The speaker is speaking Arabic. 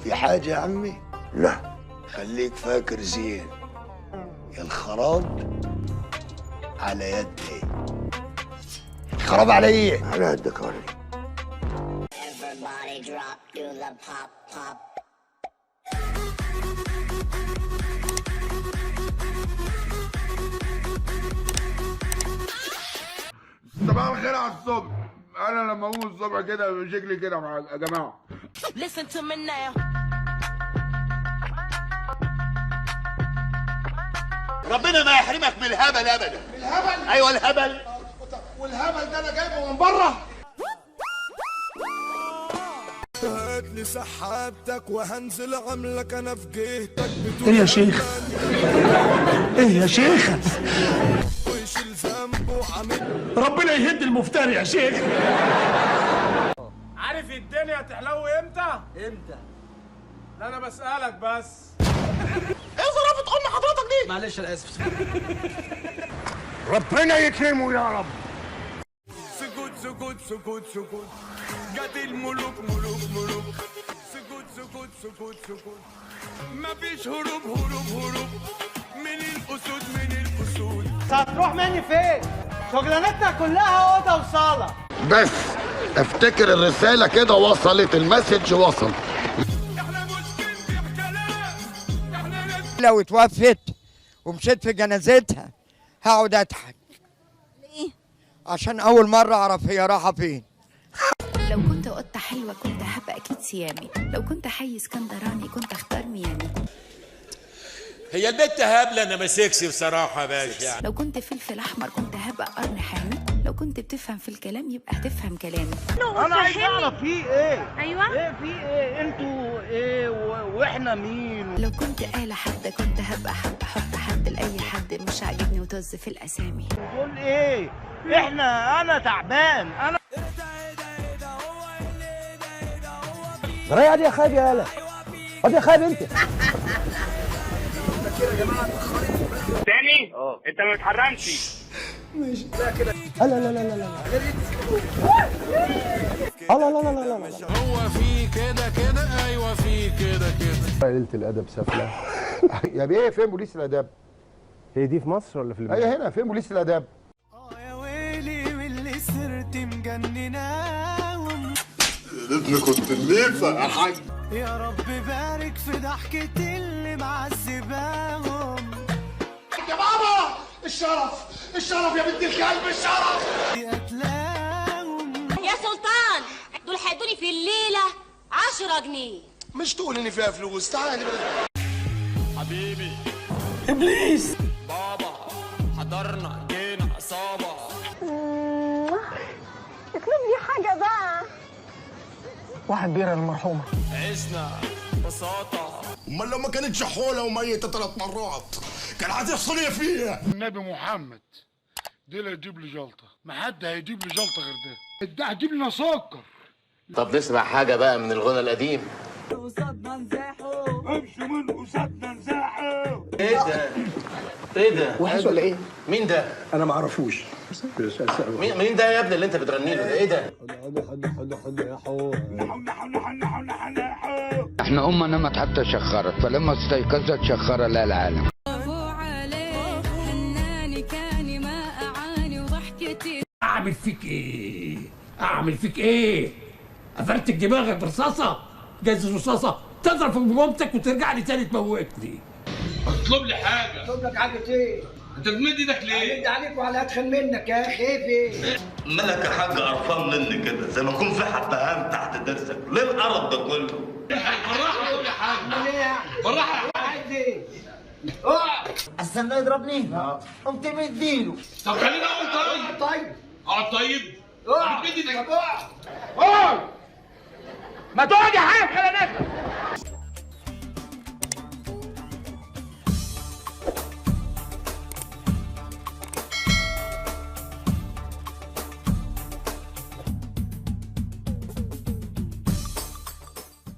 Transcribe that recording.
في حاجة يا عمي؟ لا. خليك فاكر زين، الخراب على يدي. الخراب على ايه؟ على يدك يا ولدي. Everybody drop to the pop pop. صباح الخير على الصبح. انا لما اقوم الصبح كده شكلي كده مع يا جماعه. Listen to me now. ربنا ما يحرمك من الهبل ابدا. الهبل؟ ايوه الهبل. والهبل ده انا جايبه من بره. هات لي سحابتك وهنزل عملك انا في جهتك. ايه يا شيخ؟ ايه يا شيخ؟ ويشيل ذنبه عامل. ربنا يهد المفتري يا شيخ. عارف الدنيا تحلو امتى؟ امتى؟ لا انا بسألك بس. ايه ظرافة ام حضرتك دي؟ معلش انا اسف. ربنا يكرمه يا رب. سكوت سكوت سكوت سكوت جات الملوك ملوك ملوك. سكوت سكوت سكوت سكوت مفيش هروب هروب هروب من الاسود من الاسود. هتروح مني فين؟ شغلانتنا كلها اوضه وصاله. بس افتكر الرسالة كده وصلت، المسج وصل. احنا مشكلتي بكلام. احنا لو اتوفت ومشيت في جنازتها هقعد اضحك. ليه؟ عشان اول مرة اعرف هي رايحة فين. لو كنت قطة حلوة كنت هبقى أكيد سيامي، لو كنت حي اسكندراني كنت أختار ميامي. هي البت هبلة أنا ماسكسي بصراحة يا باشا. لو كنت فلفل أحمر كنت هبقى قرن حامي، لو كنت بتفهم في الكلام يبقى هتفهم كلامي. انا عايز اعرف في ايه؟ ايوه ايه في ايه؟ انتوا ايه واحنا مين؟ لو كنت آلة حادة كنت هبقى حد حط حد لأي حد مش عاجبني وطز في الأسامي. دول ايه؟ انا تعبان. انا رايح دي يا خايب يا هلا. خد يا خايب انت. تاني؟ انت ما بتحرمش. ماشي. لا كده. لا لا لا لا لا. لا لا لا لا لا. هو في كده كده. ايوه في كده كده. قلة الادب سفله. يا بيه فين بوليس الاداب؟ هي دي في مصر ولا في البلد؟ هي هنا، فين بوليس الاداب؟ يا ويلي واللي صرت مجنناهم. ابني كنت الليفه يا حاج. يا رب بارك في ضحكتي اللي معذباهم. يا بابا الشرف الشرف يا بنت الكلب الشرف. يا سلطان دول هيدوني في الليله 10 جنيه. مش تقول ان فيها فلوس. تعالي حبيبي ابليس. بابا حضرنا جينا عصابة. اطلب لي حاجه بقى. واحد بيرة المرحومة. عشنا بساطة. امال لو ما كانتش حوله وميته 3 مرات كان هتحصل ايه فيها؟ النبي محمد دي اللي يجيب لي جلطه، ما حد هيجيب لي جلطه غير ده هجيب لنا سكر. طب نسمع حاجه بقى من الغنى القديم. قصادنا نزاحوا. امشي من قصادنا نزاحوا. ايه ده؟ ايه ده؟ وحش ولا ايه؟ مين ده؟ انا ما اعرفوش. مين ده يا ابني اللي انت بتغني له ده؟ ايه ده؟ احنا أمة نمت حتى شخرت، فلما استيقظت شخر لها العالم. اعمل فيك ايه؟ اعمل فيك ايه؟ قفلتك دماغك برصاصة؟ جايز رصاصة تضرب في مامتك وترجع لي تاني تموتني. اطلب لي حاجه. اطلب لك حاجه ايه؟ انت بتمد ايدك ليه؟ امد عليك وعلى ادخل منك يا اخي. ايه في؟ مالك يا حاج قرفان مني كده زي ما يكون في حبهان تحت درسك؟ ليه القرف ده كله؟ بالراحه كل حاجه. امال ايه يعني؟ بالراحه. عايز ايه؟ اقع. استنى يضربني؟ قمت مديله. طب خليني اقول طيب. طيب طيب. اقع. بتمد ايدك. اقع. ما تقعد يا حاج على نفسك.